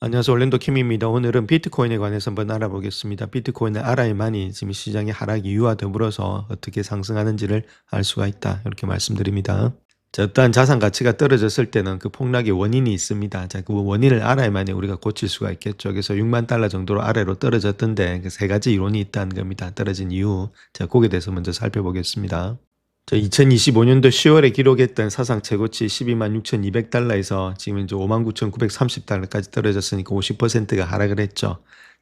안녕하세요. 올랜도 킴입니다. 오늘은 비트코인에 관해서 한번 알아보겠습니다. 비트코인을 알아야만이 지금 시장의 하락 이유와 더불어서 어떻게 상승하는지를 알 수가 있다. 이렇게 말씀드립니다. 자, 어떠한 자산 가치가 떨어졌을 때는 그 폭락의 원인이 있습니다. 자, 그 원인을 알아야만이 우리가 고칠 수가 있겠죠. 그래서 6만 달러 정도로 아래로 떨어졌던데 그 세 가지 이론이 있다는 겁니다. 떨어진 이유. 자, 거기에 대해서 먼저 살펴보겠습니다. 2025년도 10월에 기록했던 사상 최고치 12만 6,200달러에서 지금 이제 59,930달러까지 떨어졌으니까 50%가 하락을 했죠.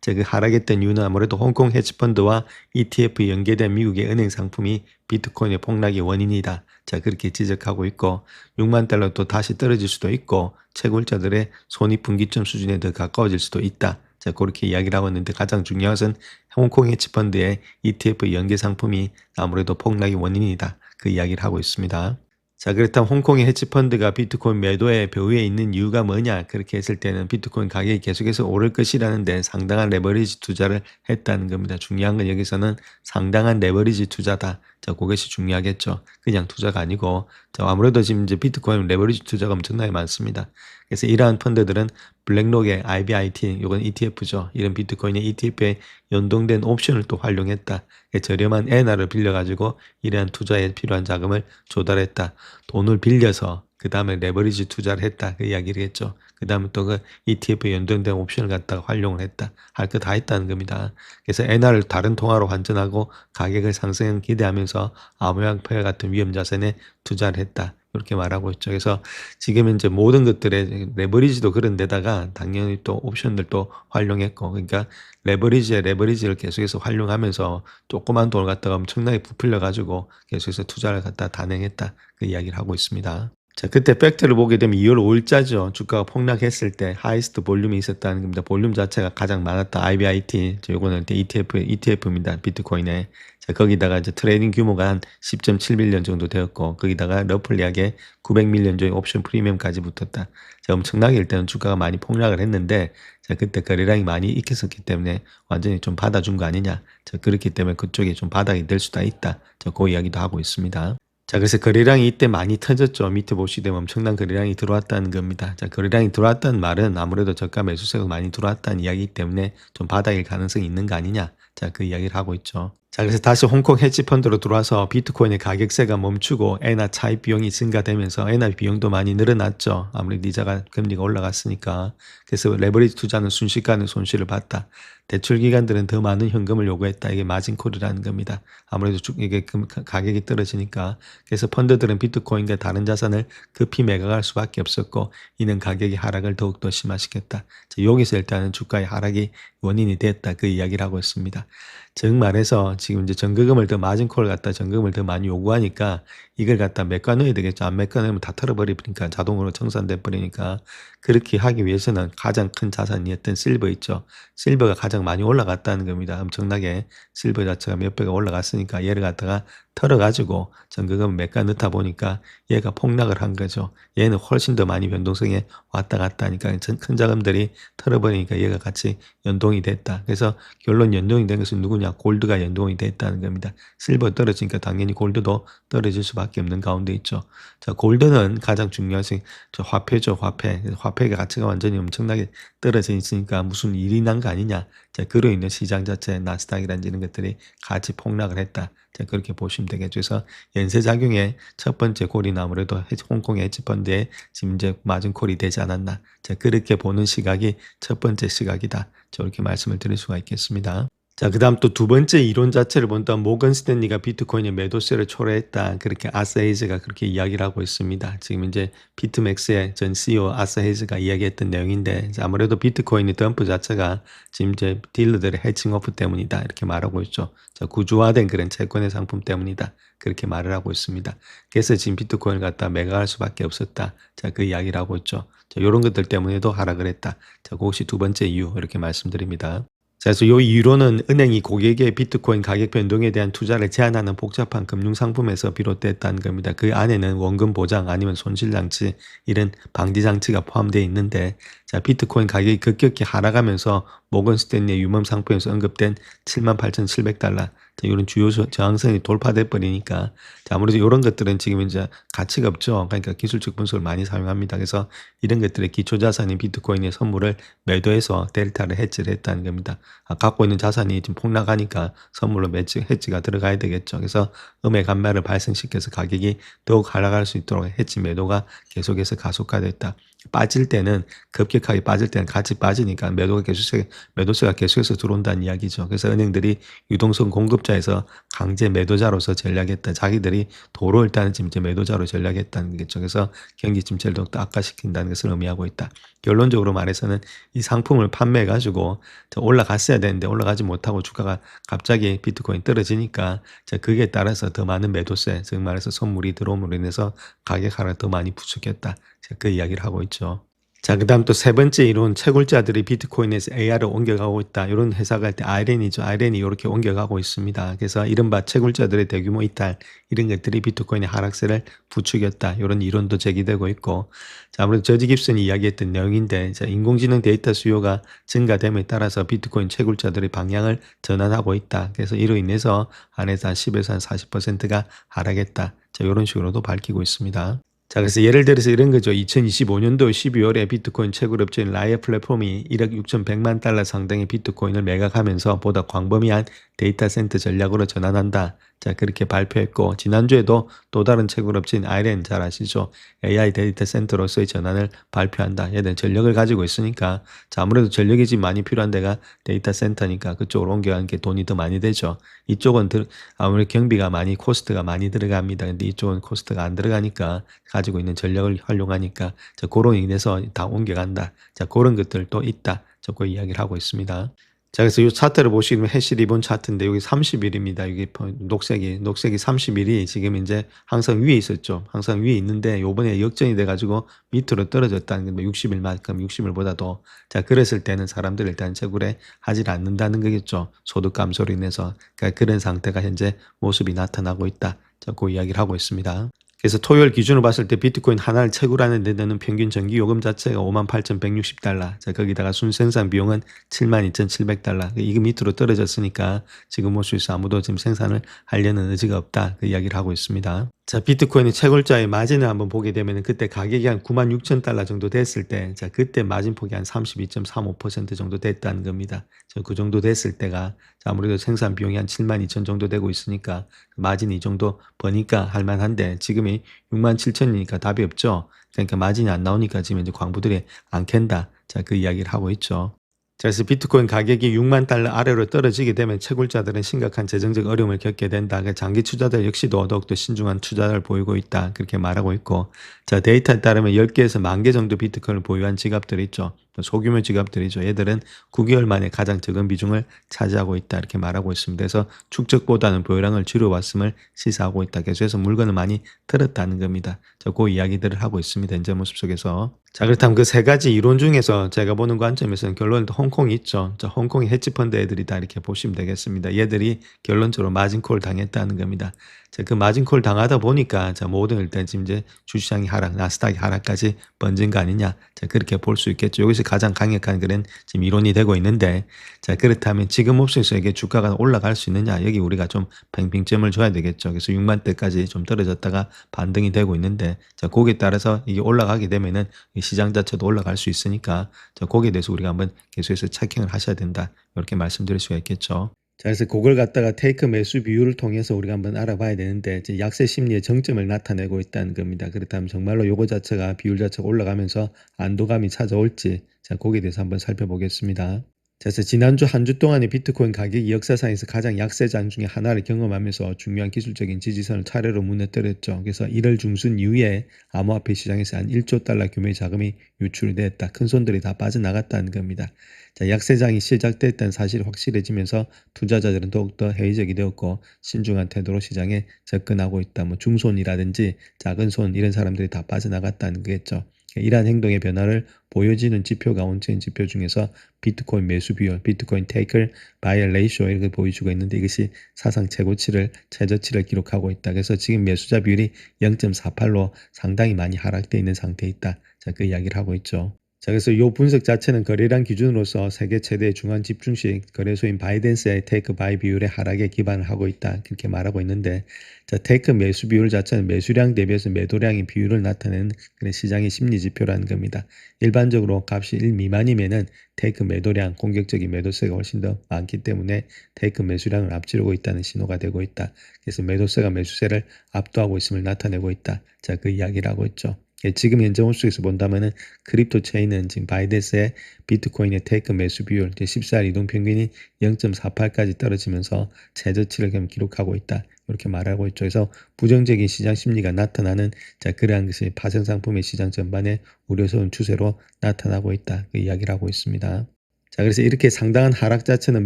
그 하락했던 이유는 아무래도 홍콩 헤지펀드와 ETF 연계된 미국의 은행 상품이 비트코인의 폭락의 원인이다. 그렇게 지적하고 있고 6만 달러 또 다시 떨어질 수도 있고 채굴자들의 손익분기점 수준에 더 가까워질 수도 있다. 그렇게 이야기를 하고 있는데 가장 중요한 것은 홍콩 헤지펀드의 ETF 연계 상품이 아무래도 폭락의 원인이다. 그 이야기를 하고 있습니다. 자, 그렇다면 홍콩의 헤지펀드가 비트코인 매도의 벼위에 있는 이유가 뭐냐? 그렇게 했을 때는 비트코인 가격이 계속해서 오를 것이라는데 상당한 레버리지 투자를 했다는 겁니다. 중요한 건 여기서는 상당한 레버리지 투자다. 그것이 중요하겠죠. 그냥 투자가 아니고, 아무래도 지금 이제 비트코인 레버리지 투자가 엄청나게 많습니다. 그래서 이러한 펀드들은 블랙록의 IBIT, 이건 ETF죠. 이런 비트코인의 ETF에 연동된 옵션을 또 활용했다. 저렴한 엔화를 빌려가지고 이러한 투자에 필요한 자금을 조달했다. 돈을 빌려서 그 다음에 레버리지 투자를 했다. 그 이야기를 했죠. 그 다음에 또 그 ETF에 연동된 옵션을 갖다가 활용을 했다. 할 거 다 했다는 겁니다. 그래서 엔화를 다른 통화로 환전하고 가격을 상승 기대하면서 암호화폐 같은 위험 자산에 투자를 했다. 이렇게 말하고 있죠. 그래서 지금 이제 모든 것들의 레버리지도 그런 데다가 당연히 또 옵션들도 활용했고, 그러니까 레버리지에 레버리지를 계속해서 활용하면서 조그만 돈을 갖다가 엄청나게 부풀려 가지고 계속해서 투자를 갖다 단행했다. 그 이야기를 하고 있습니다. 자, 그때 팩트를 보게 되면 2월 5일자죠. 주가가 폭락했을 때 하이스트 볼륨이 있었다는 겁니다. 볼륨 자체가 가장 많았다. IBIT, 요거는 ETF입니다. 비트코인에. 자, 거기다가 이제 트레이딩 규모가 한 10.7밀리언 정도 되었고, 거기다가 러플리하게 900밀리언 정도의 옵션 프리미엄까지 붙었다. 자, 엄청나게 일단은 주가가 많이 폭락을 했는데, 자, 그때 거래량이 많이 익혔었기 때문에 완전히 좀 받아준 거 아니냐. 자, 그렇기 때문에 그쪽이 좀 바닥이 될 수도 있다. 자, 그 이야기도 하고 있습니다. 자, 그래서 거래량이 이때 많이 터졌죠. 밑에 보시게 되면 엄청난 거래량이 들어왔다는 겁니다. 자, 거래량이 들어왔다는 말은 아무래도 저가 매수세가 많이 들어왔다는 이야기이기 때문에 좀 바닥일 가능성이 있는 거 아니냐. 자, 그 이야기를 하고 있죠. 자, 그래서 다시 홍콩 헤지펀드로 들어와서 비트코인의 가격세가 멈추고 엔화 차입 비용이 증가되면서 엔화 비용도 많이 늘어났죠. 아무래도 이자가 금리가 올라갔으니까. 그래서 레버리지 투자는 순식간에 손실을 봤다. 대출 기관들은 더 많은 현금을 요구했다. 이게 마진콜이라는 겁니다. 아무래도 이게 가격이 떨어지니까. 그래서 펀드들은 비트코인과 다른 자산을 급히 매각할 수밖에 없었고 이는 가격의 하락을 더욱더 심화시켰다. 자, 여기서 일단은 주가의 하락이 원인이 됐다. 그 이야기를 하고 있습니다. 즉 말해서 지금 이제 전거금을 더 마진콜을 갖다 전거금을 더 많이 요구하니까 이걸 갖다 메꿔 넣어야 되겠죠. 안 메꿔 넣으면 다 털어버리니까 자동으로 청산돼 버리니까 그렇게 하기 위해서는 가장 큰 자산이었던 실버 있죠. 실버가 가장 많이 올라갔다는 겁니다. 엄청나게 실버 자체가 몇 배가 올라갔으니까 얘를 갖다가 털어가지고 전거금을 메꿔 넣다 보니까 얘가 폭락을 한 거죠. 얘는 훨씬 더 많이 변동성에 왔다 갔다 하니까 큰 자금들이 털어버리니까 얘가 같이 연동이 됐다. 그래서 결론 연동이 된 것은 누구냐? 골드가 연동이 됐다는 겁니다. 실버 떨어지니까 당연히 골드도 떨어질 수밖에 없는 가운데 있죠. 자, 골드는 가장 중요한 것이 화폐죠. 화폐가 가치가 완전히 엄청나게 떨어져 있으니까 무슨 일이 난 거 아니냐. 자, 그로 인해 시장 자체 나스닥이라든지 이런 것들이 같이 폭락을 했다. 자, 그렇게 보시면 되겠죠. 그래서 연쇄작용의 첫 번째 콜이 아무래도 홍콩의 헤지펀드에 지금 이제 맞은 콜이 되지 않았나. 자, 그렇게 보는 시각이 첫 번째 시각이다. 저렇게 말씀을 드릴 수가 있겠습니다. 자, 그 다음 또 두 번째 이론 자체를 본다면 모건 스탠리가 비트코인의 매도세를 초래했다. 그렇게 아사 헤이즈가 그렇게 이야기를 하고 있습니다. 지금 이제 비트맥스의 전 CEO 아사 헤이즈가 이야기했던 내용인데 아무래도 비트코인의 덤프 자체가 지금 이제 딜러들의 해칭 오프 때문이다. 이렇게 말하고 있죠. 자, 구조화된 그런 채권의 상품 때문이다. 그렇게 말을 하고 있습니다. 그래서 지금 비트코인을 갖다 매각할 수밖에 없었다. 자, 그 이야기를 하고 있죠. 자, 이런 것들 때문에도 하락을 했다. 자, 그것이 두 번째 이유 이렇게 말씀드립니다. 자, 그래서 이 이론은 은행이 고객의 비트코인 가격 변동에 대한 투자를 제한하는 복잡한 금융상품에서 비롯됐다는 겁니다. 그 안에는 원금 보장 아니면 손실장치 이런 방지장치가 포함되어 있는데 자, 비트코인 가격이 급격히 하락하면서 모건 스탠리의 유망 상품에서 언급된 78,700달러. 자, 이런 주요 저항선이 돌파돼 버리니까 자, 아무래도 이런 것들은 지금 이제 가치가 없죠. 그러니까 기술적 분석을 많이 사용합니다. 그래서 이런 것들의 기초 자산인 비트코인의 선물을 매도해서 델타를 해지를 했다는 겁니다. 갖고 있는 자산이 지금 폭락하니까 선물로 해지가 들어가야 되겠죠. 그래서 음의 간말을 발생시켜서 가격이 더욱 하락할 수 있도록 해지 매도가 계속해서 가속화됐다. 빠질 때는 급격하게 빠질 때는 같이 빠지니까 매도세가 계속해서 들어온다는 이야기죠. 그래서 은행들이 유동성 공급자에서 강제 매도자로서 전략했다. 자기들이 도로 일단은 지금 이제 매도자로 전략했다는 거겠죠. 그래서 경기 침체를 더욱더 악화시킨다는 것을 의미하고 있다. 결론적으로 말해서는 이 상품을 판매해가지고 올라갔어야 되는데 올라가지 못하고 주가가 갑자기 비트코인 떨어지니까 그게 따라서 더 많은 매도세, 즉 말해서 선물이 들어옴으로 인해서 가격 하락 더 많이 부추겼다. 그 이야기를 하고 있죠. 자, 그 다음 또 세 번째 이론, 채굴자들이 비트코인에서 AR을 옮겨가고 있다. 이런 해석을 할 때 아이렌이죠. 아이렌이 이렇게 옮겨가고 있습니다. 그래서 이른바 채굴자들의 대규모 이탈, 이런 것들이 비트코인의 하락세를 부추겼다. 이런 이론도 제기되고 있고, 자, 아무래도 저지 깁슨이 이야기했던 내용인데, 자, 인공지능 데이터 수요가 증가됨에 따라서 비트코인 채굴자들의 방향을 전환하고 있다. 그래서 이로 인해서 안에서 한 10에서 한 40%가 하락했다. 자, 이런 식으로도 밝히고 있습니다. 자, 그래서 예를 들어서 이런 거죠. 2025년도 12월에 비트코인 채굴업체인 라이어 플랫폼이 1억 6,100만 달러 상당의 비트코인을 매각하면서 보다 광범위한 데이터 센터 전략으로 전환한다. 자, 그렇게 발표했고, 지난주에도 또 다른 채굴업체인 아이렌 잘 아시죠? AI 데이터 센터로서의 전환을 발표한다. 얘들 전력을 가지고 있으니까, 자, 아무래도 전력이 지금 많이 필요한 데가 데이터 센터니까 그쪽으로 옮겨가는 게 돈이 더 많이 되죠. 이쪽은 아무래도 경비가 많이, 코스트가 많이 들어갑니다. 근데 이쪽은 코스트가 안 들어가니까 가지고 있는 전력을 활용하니까 자, 그로 인해서 다 옮겨간다. 자, 그런 것들도 있다. 저거 이야기를 하고 있습니다. 자, 그래서 이 차트를 보시면 해시 리본 차트인데 여기 30일입니다. 여기 녹색이 30일이 지금 이제 항상 위에 있었죠. 항상 위에 있는데 요번에 역전이 돼가지고 밑으로 떨어졌다는 건데 60일만큼 60일보다도 자, 그랬을 때는 사람들 일단 채굴에 하질 않는다는 거겠죠. 소득 감소로 인해서 그러니까 그런 상태가 현재 모습이 나타나고 있다. 자, 그 이야기를 하고 있습니다. 그래서 토요일 기준으로 봤을 때 비트코인 하나를 채굴하는 데 드는 평균 전기 요금 자체가 58,160달러. 자, 거기다가 순생산 비용은 72,700달러. 이거 밑으로 떨어졌으니까 지금 모습에서 아무도 지금 생산을 하려는 의지가 없다. 그 이야기를 하고 있습니다. 자, 비트코인의 채굴자의 마진을 한번 보게 되면 그때 가격이 한 96,000달러 정도 됐을 때, 자, 그때 마진폭이 한 32.35% 정도 됐다는 겁니다. 자, 그 정도 됐을 때가 아무래도 생산 비용이 한 72,000 정도 되고 있으니까 마진이 이 정도 버니까 할만한데 지금이 67,000이니까 답이 없죠. 그러니까 마진이 안 나오니까 지금 이제 광부들이 안 캔다. 자, 그 이야기를 하고 있죠. 자, 그래서 비트코인 가격이 6만 달러 아래로 떨어지게 되면 채굴자들은 심각한 재정적 어려움을 겪게 된다. 그러니까 장기 투자자 역시도 더욱더 신중한 투자를 보이고 있다. 그렇게 말하고 있고, 자, 데이터에 따르면 10개에서 10,000개 정도 비트코인을 보유한 지갑들이 있죠. 소규모 지갑들이죠. 얘들은 9개월 만에 가장 적은 비중을 차지하고 있다. 이렇게 말하고 있습니다. 그래서 축적보다는 보유량을 줄여왔음을 시사하고 있다. 계속해서 물건을 많이 들었다는 겁니다. 자, 그 이야기들을 하고 있습니다. 현재 모습 속에서. 자, 그렇다면 그 세 가지 이론 중에서 제가 보는 관점에서는 결론은 홍콩이 있죠. 자, 홍콩의 헤지펀드 애들이다. 이렇게 보시면 되겠습니다. 얘들이 결론적으로 마진콜 당했다는 겁니다. 자, 그 마진콜 당하다 보니까 자, 모든 일단 지금 이제 주시장이 하락, 나스닥이 하락까지 번진 거 아니냐. 자, 그렇게 볼 수 있겠죠. 여기서 가장 강력한 그런 지금 이론이 되고 있는데, 자, 그렇다면 지금 옵션에서 이게 주가가 올라갈 수 있느냐. 여기 우리가 좀 팽팽점을 줘야 되겠죠. 그래서 6만 대까지 좀 떨어졌다가 반등이 되고 있는데, 자, 거기에 따라서 이게 올라가게 되면은 시장 자체도 올라갈 수 있으니까, 자, 거기에 대해서 우리가 한번 계속해서 체킹을 하셔야 된다. 이렇게 말씀드릴 수가 있겠죠. 자, 그래서 그걸 갖다가 테이크 매수 비율을 통해서 우리가 한번 알아봐야 되는데, 이제 약세 심리의 정점을 나타내고 있다는 겁니다. 그렇다면 정말로 요거 자체가 비율 자체가 올라가면서 안도감이 찾아올지, 자, 거기에 대해서 한번 살펴보겠습니다. 자, 그래서 지난주 한 주 동안의 비트코인 가격이 역사상에서 가장 약세장 중에 하나를 경험하면서 중요한 기술적인 지지선을 차례로 무너뜨렸죠. 그래서 1월 중순 이후에 암호화폐 시장에서 한 1조 달러 규모의 자금이 유출됐다. 큰 손들이 다 빠져나갔다는 겁니다. 자, 약세장이 시작됐다는 사실이 확실해지면서 투자자들은 더욱더 회의적이 되었고 신중한 태도로 시장에 접근하고 있다. 뭐 중손이라든지 작은 손 이런 사람들이 다 빠져나갔다는 거겠죠. 이러한 행동의 변화를 보여지는 지표가 온체인 지표 중에서 비트코인 매수 비율, 비트코인 테이클 바이어 레이쇼 이렇게 보여주고 있는데 이것이 사상 최저치를 기록하고 있다. 그래서 지금 매수자 비율이 0.48로 상당히 많이 하락되어 있는 상태에 있다. 자, 그 이야기를 하고 있죠. 자, 그래서 요 분석 자체는 거래량 기준으로서 세계 최대 중앙 집중식 거래소인 바이낸스의 테이크 바이 비율의 하락에 기반을 하고 있다. 그렇게 말하고 있는데, 자, 테이크 매수 비율 자체는 매수량 대비해서 매도량의 비율을 나타내는 그런 시장의 심리 지표라는 겁니다. 일반적으로 값이 1 미만이면은 테이크 매도량, 공격적인 매도세가 훨씬 더 많기 때문에 테이크 매수량을 앞지르고 있다는 신호가 되고 있다. 그래서 매도세가 매수세를 압도하고 있음을 나타내고 있다. 자, 그 이야기를 하고 있죠. 예, 지금 현재 호수에서 본다면은 크립토 체인은 지금 바이낸스의 비트코인의 테이크 매수 비율 14일 이동 평균이 0.48까지 떨어지면서 최저치를 기록하고 있다. 이렇게 말하고 있죠. 그래서 부정적인 시장 심리가 나타나는 자, 그러한 것이 파생 상품의 시장 전반에 우려스러운 추세로 나타나고 있다. 그 이야기를 하고 있습니다. 자, 그래서 이렇게 상당한 하락 자체는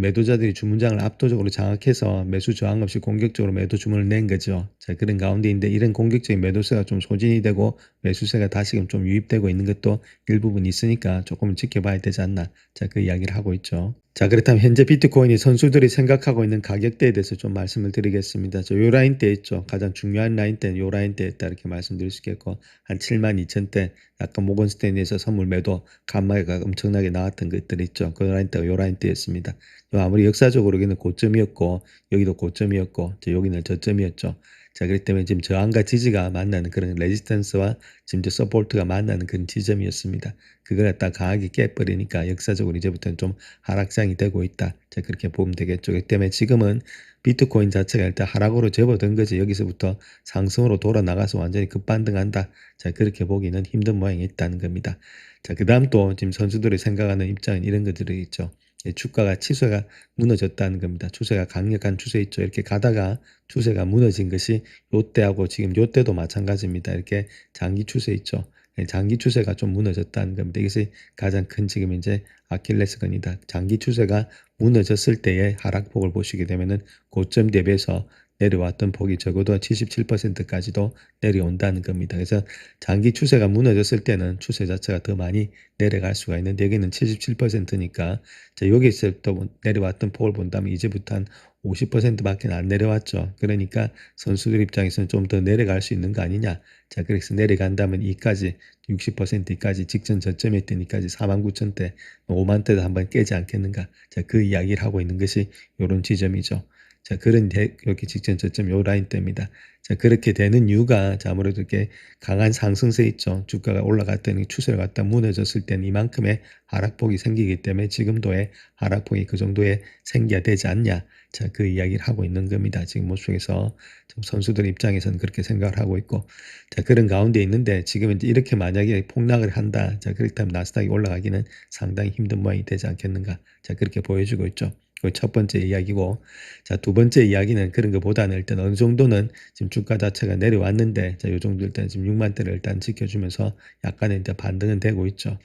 매도자들이 주문장을 압도적으로 장악해서 매수 저항 없이 공격적으로 매도 주문을 낸 거죠. 자, 그런 가운데인데 이런 공격적인 매도세가 좀 소진이 되고 매수세가 다시금 좀 유입되고 있는 것도 일부분 있으니까 조금 지켜봐야 되지 않나. 자, 그 이야기를 하고 있죠. 자, 그렇다면 현재 비트코인이 선수들이 생각하고 있는 가격대에 대해서 좀 말씀을 드리겠습니다. 요 라인대 있죠. 가장 중요한 라인대는 요 라인대에 있다 이렇게 말씀드릴 수 있겠고, 한 72,000대 약간 모건스탠리에서 선물 매도 간마가 엄청나게 나왔던 것들 있죠. 그 라인대가 요 라인대였습니다. 아무리 역사적으로 여기는 고점이었고 여기도 고점이었고 여기는 저점이었죠. 자, 그렇기 때문에 지금 저항과 지지가 만나는 그런 레지스턴스와 지금 서포트가 만나는 그런 지점이었습니다. 그걸 갖다 강하게 깨버리니까 역사적으로 이제부터는 좀 하락장이 되고 있다. 자, 그렇게 보면 되겠죠. 그렇기 때문에 지금은 비트코인 자체가 일단 하락으로 접어든 거지 여기서부터 상승으로 돌아나가서 완전히 급반등한다. 자, 그렇게 보기는 힘든 모양이 있다는 겁니다. 자, 그 다음 또 지금 선수들이 생각하는 입장은 이런 것들이 있죠. 주가가 추세가 무너졌다는 겁니다. 추세가 강력한 추세 있죠. 이렇게 가다가 추세가 무너진 것이 요때하고 지금 요때도 마찬가지입니다. 이렇게 장기 추세 있죠. 장기 추세가 좀 무너졌다는 겁니다. 이것이 가장 큰 지금 이제 아킬레스건이다. 장기 추세가 무너졌을 때의 하락폭을 보시게 되면은 고점 대비해서 내려왔던 폭이 적어도 77%까지도 내려온다는 겁니다. 그래서 장기 추세가 무너졌을 때는 추세 자체가 더 많이 내려갈 수가 있는데 여기는 77%니까 자, 여기서부터 내려왔던 폭을 본다면 이제부터 한 50%밖에 안 내려왔죠. 그러니까 선수들 입장에서는 좀 더 내려갈 수 있는 거 아니냐. 자, 그래서 내려간다면 이까지 60%까지 직전 저점에 있던 이까지 49,000대, 50,000대도 한번 깨지 않겠는가. 자, 그 이야기를 하고 있는 것이 이런 지점이죠. 자, 여기 직전 저점 요 라인대입니다. 자, 그렇게 되는 이유가 자, 아무래도 이렇게 강한 상승세 있죠. 주가가 올라갔더니 추세를 갖다 무너졌을 때는 이만큼의 하락폭이 생기기 때문에 지금도의 하락폭이 그 정도에 생겨야 되지 않냐. 자, 그 이야기를 하고 있는 겁니다. 지금 모습에서 좀 선수들 입장에서는 그렇게 생각을 하고 있고, 자, 그런 가운데 있는데 지금 이제 이렇게 만약에 폭락을 한다. 자, 그렇다면 나스닥이 올라가기는 상당히 힘든 모양이 되지 않겠는가. 자, 그렇게 보여주고 있죠. 그 첫 번째 이야기고, 자, 두 번째 이야기는 그런 것보다는 일단 어느 정도는 지금 주가 자체가 내려왔는데, 자, 요 정도 일단 지금 6만대를 일단 지켜주면서 약간의 이제 반등은 되고 있죠.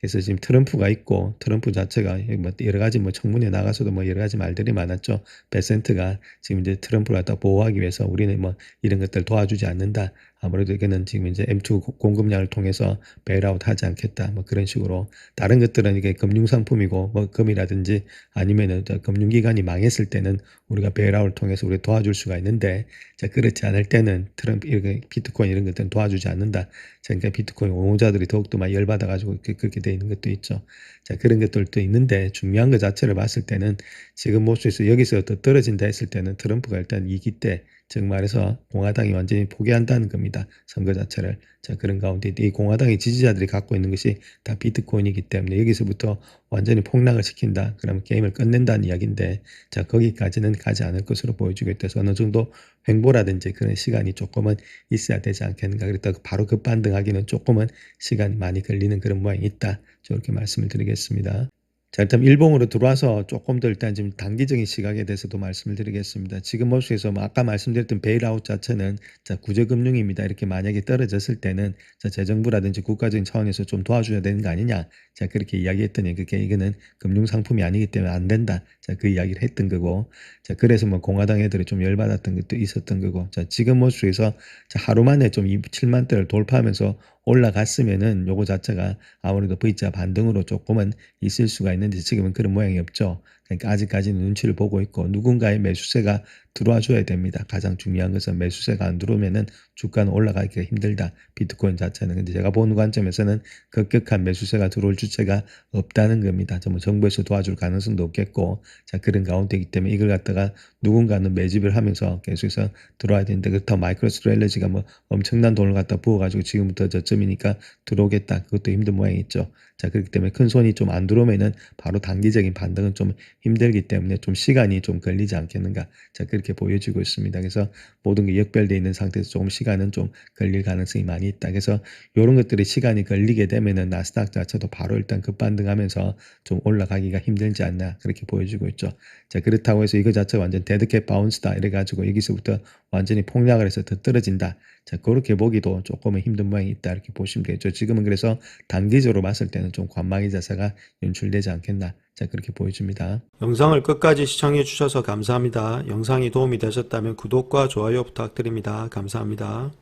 그래서 지금 트럼프가 있고, 트럼프 자체가 뭐 여러 가지 뭐 청문회 나가서도 뭐 여러 가지 말들이 많았죠. 베센트가 지금 이제 트럼프를 갖다 보호하기 위해서 우리는 뭐 이런 것들 도와주지 않는다. 아무래도 이게는 지금 이제 M2 공급량을 통해서 베일아웃 하지 않겠다. 뭐 그런 식으로 다른 것들은 이게 금융 상품이고 뭐 금이라든지 아니면은 금융기관이 망했을 때는 우리가 베일아웃을 통해서 우리 도와줄 수가 있는데 자, 그렇지 않을 때는 트럼프 이렇게 비트코인 이런 것들은 도와주지 않는다. 자, 그러니까 비트코인 옹호자들이 더욱더 많이 열받아 가지고 그렇게 돼 있는 것도 있죠. 자, 그런 것들도 있는데 중요한 것 자체를 봤을 때는 지금 모습에서 여기서 더 떨어진다 했을 때는 트럼프가 일단 2기 때 즉 말해서 공화당이 완전히 포기한다는 겁니다. 선거 자체를. 자, 그런 가운데 이 공화당의 지지자들이 갖고 있는 것이 다 비트코인이기 때문에 여기서부터 완전히 폭락을 시킨다. 그러면 게임을 끝낸다는 이야기인데 자, 거기까지는 가지 않을 것으로 보여주고 있다서 어느 정도 횡보라든지 그런 시간이 조금은 있어야 되지 않겠는가. 그렇다고 바로 급반등하기는 조금은 시간이 많이 걸리는 그런 모양이 있다. 저렇게 말씀을 드리겠습니다. 자, 일단 일봉으로 들어와서 조금 더 일단 지금 단기적인 시각에 대해서도 말씀을 드리겠습니다. 지금 모습에서 뭐 아까 말씀드렸던 베일아웃 자체는 자, 구제금융입니다. 이렇게 만약에 떨어졌을 때는 자, 재정부라든지 국가적인 차원에서 좀 도와줘야 되는 거 아니냐. 자, 그렇게 이야기했더니 그게 이거는 금융상품이 아니기 때문에 안 된다. 자, 그 이야기를 했던 거고. 자, 그래서 뭐 공화당 애들이 좀 열받았던 것도 있었던 거고. 자, 지금 모습에서 자, 하루 만에 좀 7만대를 돌파하면서 올라갔으면은 요거 자체가 아무래도 V자 반등으로 조금은 있을 수가 있는데 지금은 그런 모양이 없죠. 그러니까 아직까지는 눈치를 보고 있고 누군가의 매수세가 들어와 줘야 됩니다. 가장 중요한 것은 매수세가 안 들어오면은 주가는 올라가기가 힘들다. 비트코인 자체는. 근데 제가 보는 관점에서는 급격한 매수세가 들어올 주체가 없다는 겁니다. 정말 정부에서 도와줄 가능성도 없겠고, 자, 그런 가운데이기 때문에 이걸 갖다가 누군가는 매집을 하면서 계속해서 들어와야 되는데, 그렇다고 마이크로스트레일러지가 뭐 엄청난 돈을 갖다 부어가지고 지금부터 저점이니까 들어오겠다. 그것도 힘든 모양이죠. 자, 그렇기 때문에 큰 손이 좀 안 들어오면은 바로 단기적인 반등은 좀 힘들기 때문에 좀 시간이 좀 걸리지 않겠는가. 자, 그렇게 보여지고 있습니다. 그래서 모든 게 역별되어 있는 상태에서 조금 시간은 좀 걸릴 가능성이 많이 있다. 그래서 이런 것들이 시간이 걸리게 되면은 나스닥 자체도 바로 일단 급반등하면서 좀 올라가기가 힘들지 않나 그렇게 보여지고 있죠. 자, 그렇다고 해서 이거 자체가 완전 데드캣 바운스다 이래가지고 여기서부터 완전히 폭락을 해서 더 떨어진다. 자, 그렇게 보기도 조금은 힘든 모양이 있다 이렇게 보시면 되겠죠. 지금은 그래서 단기적으로 봤을 때는 좀 관망의 자세가 연출되지 않겠나. 자, 그렇게 보여집니다. 영상을 끝까지 시청해 주셔서 감사합니다. 영상이 도움이 되셨다면 구독과 좋아요 부탁드립니다. 감사합니다.